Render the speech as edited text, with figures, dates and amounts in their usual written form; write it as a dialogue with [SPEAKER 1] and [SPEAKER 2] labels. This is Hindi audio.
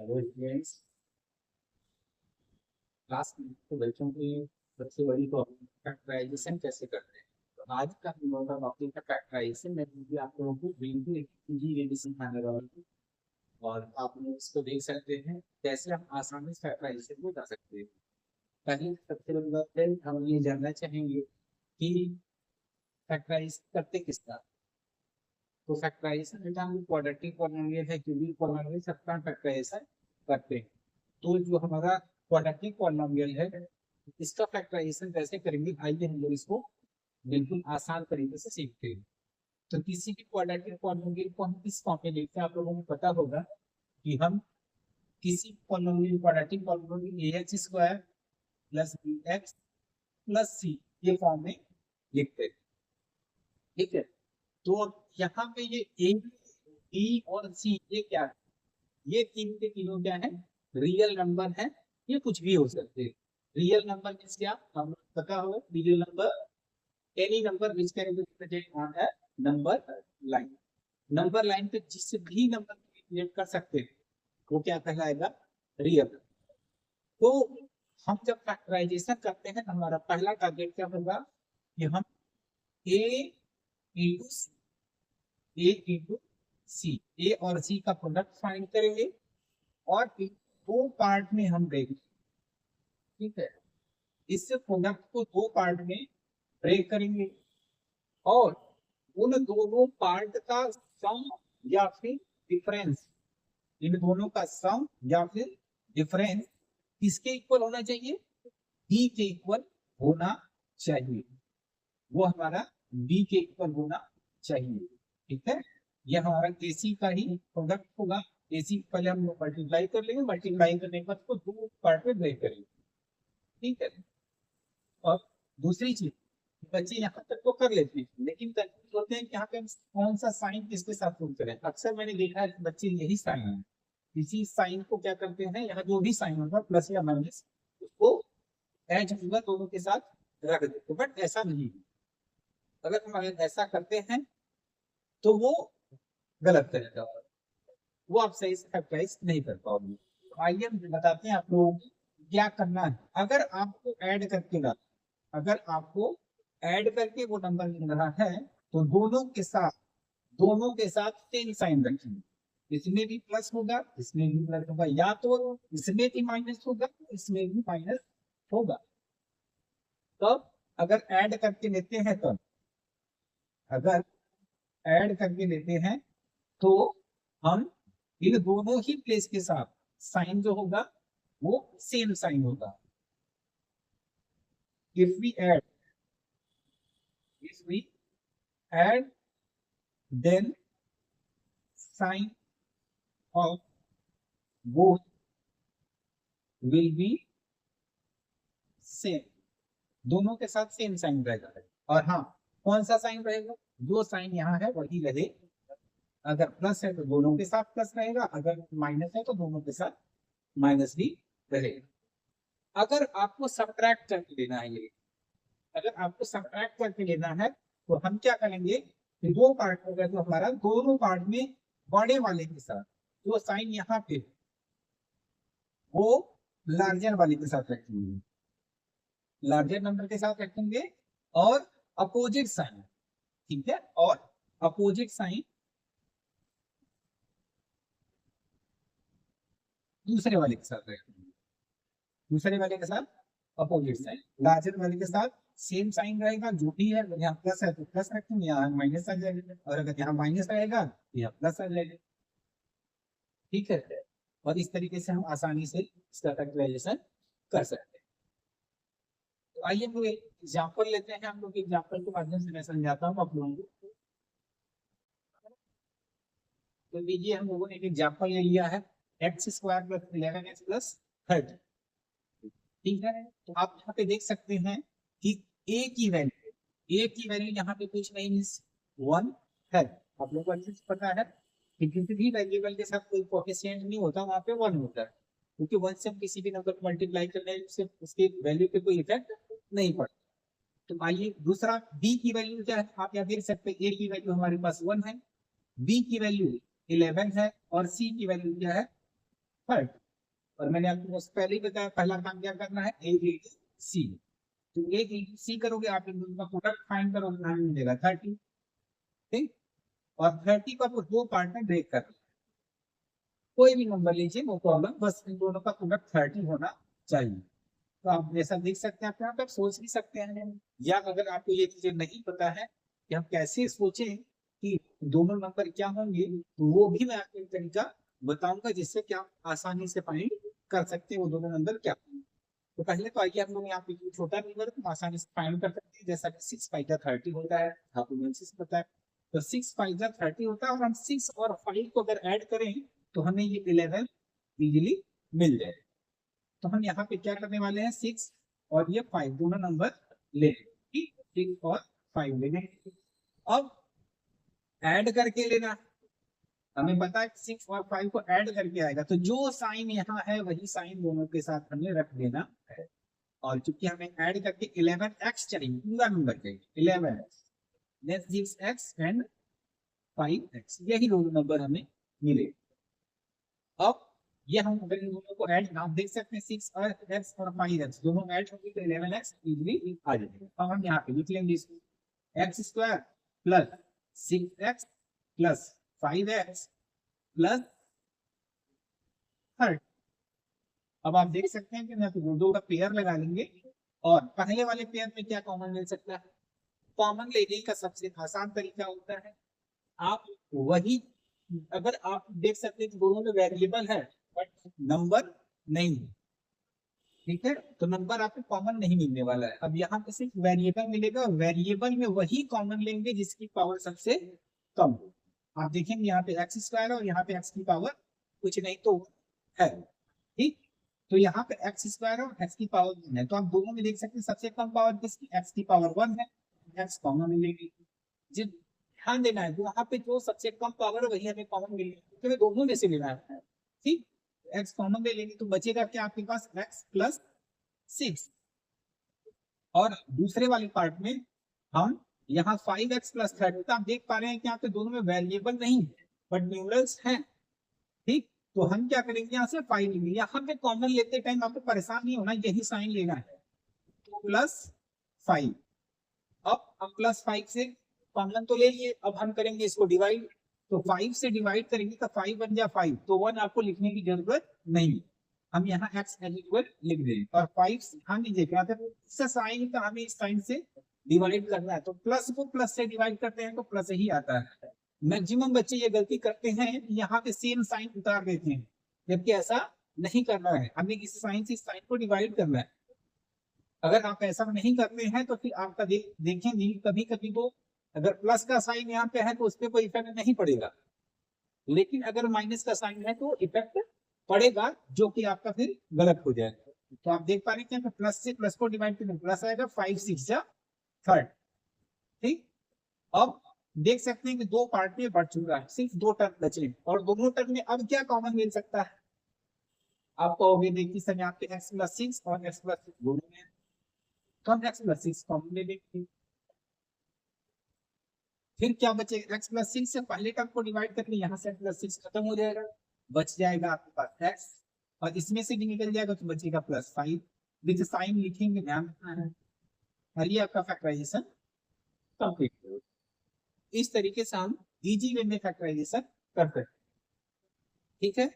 [SPEAKER 1] Hello students. क्लास में तो बच्चों की सबसे बड़ी प्रॉब्लम फैक्टराइजेशन कैसे करते हैं। तो आज का हम लोगों का टॉपिक है फैक्टराइजेशन। मैं भी आप लोगों को बिल्कुल एक इजी वे में समझाने वाला हूँ और आप लोग इसको देख सकते हैं कैसे हम आसानी से फैक्टराइजेशन को कर सकते हैं। पहले सबसे बड़ी बात है, हम ये जानना चाहेंगे कि फैक्टराइज करते किसका। तो फैक्टराइजेशन का हम क्वाड्रेटिक पॉलिनोमियल है, क्यूबिक पॉलिनोमियल सबका फैक्टराइजेशन करते हैं। तो जो हमारा क्वाड्रेटिक पॉलिनोमियल है इसका फैक्टराइजेशन कैसे करेंगे, आइए हम लोग इसको बिल्कुल आसान तरीके से सीखते हैं। तो किसी भी क्वाड्रेटिक पॉलिनोमियल को हम किस फॉर्म में लिखते हैं, आप लोगों को पता होगा कि हम किसी polynomial quadratic polynomial ax square plus bx plus c ये फॉर्म में लिखते हैं। ठीक है, तो यहाँ पे ये a b और c ये क्या है, ये तीन के तीनों क्या है, रियल नंबर है। ये कुछ भी हो सकते हैं। रियल नंबर मींस क्या, हम पता होगा real number any number which can be represented on a number line. Number line पे जिस भी नंबर को रिप्रेजेंट कर सकते हैं वो क्या कहलाएगा, रियल। तो हम जब फैक्टराइजेशन करते हैं तो हमारा पहला टारगेट क्या होगा कि हम a इंटू सी, ए और सी का प्रोडक्ट फाइंड करेंगे और दो पार्ट में हम देंगे। ठीक है, इस प्रोडक्ट को दो पार्ट में ब्रेक करेंगे और उन दोनों पार्ट का सम या फिर डिफरेंस, इन दोनों का सम या फिर डिफरेंस किसके इक्वल होना चाहिए, बी के इक्वल होना चाहिए। वो हमारा बी के इक्वल होना चाहिए। ठीक है, यह हमारा एसी का ही प्रोडक्ट होगा। एसी पहले हम मल्टीप्लाई कर लेंगे, मल्टीप्लाई करने के बाद उसको दो पार्ट में ब्रेक करेंगे। ठीक है, और दूसरी चीज, बच्चे यहाँ तक तो कर लेते हैं लेकिन कंफ्यूज होते हैं कि यहाँ पे हम कौन सा साइन किसके साथ प्रूव करें। अक्सर मैंने देखा है कि बच्चे यही साइन है, किसी साइन को क्या करते हैं, यहाँ जो भी साइन होगा प्लस या माइनस उसको एज होगा दोनों के साथ रख देते, बट ऐसा नहीं है। अगर हम ऐसा करते हैं तो वो गलत तरीका होगा, वो आप सही से फैक्टराइज नहीं कर पाओगे। तो आइए हम बताते हैं आप लोगों को क्या करना है। अगर आपको ऐड करके ना, अगर आपको ऐड करके वो नंबर मिल रहा है तो दोनों के साथ सेम साइन रखेंगे। इसमें भी प्लस होगा, इसमें भी प्लस होगा, या तो इसमें भी माइनस होगा, इसमें भी माइनस होगा। तो अगर ऐड करके लेते हैं तो, अगर ऐड करके लेते हैं तो हम इन दोनों ही प्लेस के साथ साइन जो होगा वो सेम साइन होगा। If we add, if we add then sign of both will be same, दोनों के साथ सेम साइन रहेगा। और हाँ, कौन सा साइन रहेगा, जो साइन यहाँ है वही रहे। अगर प्लस है तो दोनों के साथ प्लस रहेगा, अगर माइनस है तो दोनों के साथ माइनस भी रहेगा। अगर आपको सब्ट्रैक्ट करके लेना है ये, अगर आपको सब्ट्रैक्ट करके लेना है तो हम क्या करेंगे कि दो पार्ट होगा जो हमारा, दोनों पार्ट में बड़े वाले के साथ जो साइन यहाँ पे वो लार्जर वाले के साथ रखेंगे, लार्जर नंबर के साथ रखेंगे और अपोजिट साइन, ठीक है, और अपोजिट साइन दूसरे वाले के साथ रखेंगे, दूसरे वाले के साथ अपोजिट साइन, लार्जर वाले के साथ सेम साइन रहेगा जो भी है। यहाँ प्लस है तो प्लस रखेंगे, यहाँ माइनस आ जाएगा, और अगर यहाँ माइनस रहेगा तो यहाँ प्लस आ जाएगा। ठीक है, और इस तरीके से हम आसानी से इसका फैक्टराइजेशन कर सकते हैं। तो आइए हम लोग एक एग्जाम्पल लेते हैं, हम लोग एग्जाम्पल के माध्यम से मैं समझाता हूँ आप लोगों को। तो लीजिए हम लोगों ने एक एग्जाम्पल ले लिया है, x square plus 11x plus 30। ठीक है, तो आप यहाँ पे देख सकते हैं कि a की वैल्यू यहाँ पे कुछ नहीं मीन्स 1 है। आप लोगों को अच्छे से पता है कि किसी भी वेरिएबल के साथ कोई कोएफिशिएंट नहीं होता, वहाँ पे 1 होता है, क्योंकि 1 से हम किसी भी नंबर को मल्टीप्लाई करने से उसके वैल्यू पे कोई इफेक्ट नहीं पड़ता। तो आइए दूसरा, b की वैल्यू क्या है, आप यहाँ देख सकते हैं a की वैल्यू हमारे पास 1 है, b की वैल्यू 11 है और c की वैल्यू क्या है थर्ड। और मैंने आपको उससे पहले ही बताया पहला काम क्या करना है, ए इंटू सी। तो ए इंटू सी करोगे आप इन दोनों का प्रोडक्ट फाइंड करोगे, हमें मिलेगा 30। ठीक, और 30 को आपको दो पार्ट में ब्रेक करना है। कोई भी नंबर लीजिए, नो प्रॉब्लम, बस इन दोनों का प्रोडक्ट 30 होना चाहिए। तो आप जैसा देख सकते हैं, आप सोच भी सकते हैं, या अगर आपको ये चीजें नहीं पता है कि हम कैसे सोचें कि दोनों नंबर क्या होंगे, तो वो भी मैं आपको एक तरीका बताऊंगा जिससे कि आप आसानी से फाइंड कर सकते हैं वो दोनों नंबर क्या होंगे। तो पहले तो आइए हम लोग यहाँ पे छोटा नंबर तो आसानी से फाइंड कर सकते हैं, जैसा कि 6×5 30 होता है, आपको मेन चीज पता है। तो 6×5 30 होता है, और हम 6 और 5 को अगर ऐड करें तो हमें ये 11 इजीली मिल जाए। तो हम यहाँ पे क्या करने वाले हैं, 6 और ये 5 दोनों नंबर ले, 6 और 5 लेने। अब ऐड करके लेना, हमें पता है 6 और 5 को ऐड करके आएगा, तो जो साइन यहाँ है वही साइन दोनों के साथ हमें रख देना है। और चूंकि हमें ऐड करके 11x चाहिए, पूरा नंबर चाहिए 11x, that gives x and 5x, यही दोनों नंबर हमें मिले। अब ये हम अगर इन दोनों को ऐड, आप देख सकते हैं 6 और x और 5x दोनों ऐड होंगे तो 11x इजीली आ जाएगा। अब हम यहाँ पे लिख लेंगे इसको, x square plus 6x plus 5x plus 30। अब आप देख सकते हैं कि मैं तो दो का पेयर लगा लेंगे, और पहले वाले पेयर में क्या कॉमन मिल सकता है। कॉमन लेने का सबसे आसान तरीका होता है, आप वही, अगर आप देख सकते हैं कि दोनों में वेरिएबल है बट नंबर नहीं है, ठीक है, तो नंबर आपको कॉमन नहीं मिलने वाला है। अब यहाँ पे सिर्फ वेरिएबल मिलेगा, और वेरिएबल में वही कॉमन लेंगे जिसकी पावर सबसे कम हो। आप देखेंगे यहाँ पे एक्स स्क्वायर और यहाँ पे एक्स की पावर कुछ नहीं तो है, ठीक। तो यहाँ पे एक्स स्क्वायर और एक्स की पावर 1 है, तो आप दोनों में देख सकते हैं सबसे कम पावर किसकी, एक्स की पावर 1 है, एक्स कॉमन मिलेगी। जी, ध्यान देना है, वहां पे जो सबसे कम पावर है वही हमें कॉमन मिलेगी, क्योंकि दोनों में से लेना है, ठीक। एक्स कॉमन ले लेंगे तो बचेगा क्या आपके पास, एक्स प्लस 6। और दूसरे वाले पार्ट में हम यहाँ 5x प्लस 30, तो आप देख पा रहे हैं कि यहाँ पे दोनों में वेरिएबल नहीं है बट न्यूमरल्स हैं, ठीक। तो हम क्या करेंगे, यहाँ से 5 लेंगे, यहाँ पे कॉमन लेते टाइम आपको परेशान नहीं होना, यही साइन लेना है, तो प्लस 5। अब हम प्लस 5 से कॉमन तो ले लिए, अब हम करेंगे इसको डिवाइड, तो 5 से डिवाइड करेंगे तो 5 बन जाए 5, तो 1 आपको लिखने की जरूरत नहीं, हम यहाँ x इक्वल लिख देंगे। और 5 ध्यान दीजिएगा, इससे साइन का हमें इस साइन से डिवाइड करना है, तो प्लस को प्लस से डिवाइड करते हैं तो प्लस ही आता है। मैक्सिमम बच्चे ये गलती करते हैं, यहाँ पे सेम साइन उतार देते हैं, जबकि ऐसा नहीं करना है, हमें इस साइन से इस साइन को डिवाइड करना है। अगर आप ऐसा नहीं करते हैं तो फिर आपका देखेंगे कभी कभी तो अगर प्लस का साइन यहाँ पे है तो उस पर कोई इफेक्ट नहीं पड़ेगा, लेकिन अगर माइनस का साइन है तो इफेक्ट पड़ेगा, जो कि आपका फिर गलत हो जाएगा। तो आप देख पा रहे हैं प्लस से प्लस को डिवाइड करें प्लस आएगा, 5 6 जा 30, ठीक। अब देख सकते हैं कि दो पार्ट में बढ़ चुका है, सिर्फ दो टर्म बचे, और दोनों टर्म में अब क्या कॉमन मिल सकता है, आप कहोगे देखिए सर यहाँ पे x प्लस 6 और x प्लस 6 दोनों में, तो हम x प्लस 6 कॉमन ले लेंगे, फिर क्या बचेगा, x प्लस 6 से पहले टर्म को डिवाइड करके यहाँ से प्लस 6 खत्म हो जाएगा, बच जाएगा आपके पास x, और इसमें से भी निकल जाएगा तो बचेगा प्लस 5, विद साइन लिखेंगे, ध्यान रखना है, और ये आपका फैक्टराइजेशन कंप्लीट। इस तरीके से हम इजी वे में फैक्टराइजेशन करते हैं, ठीक है।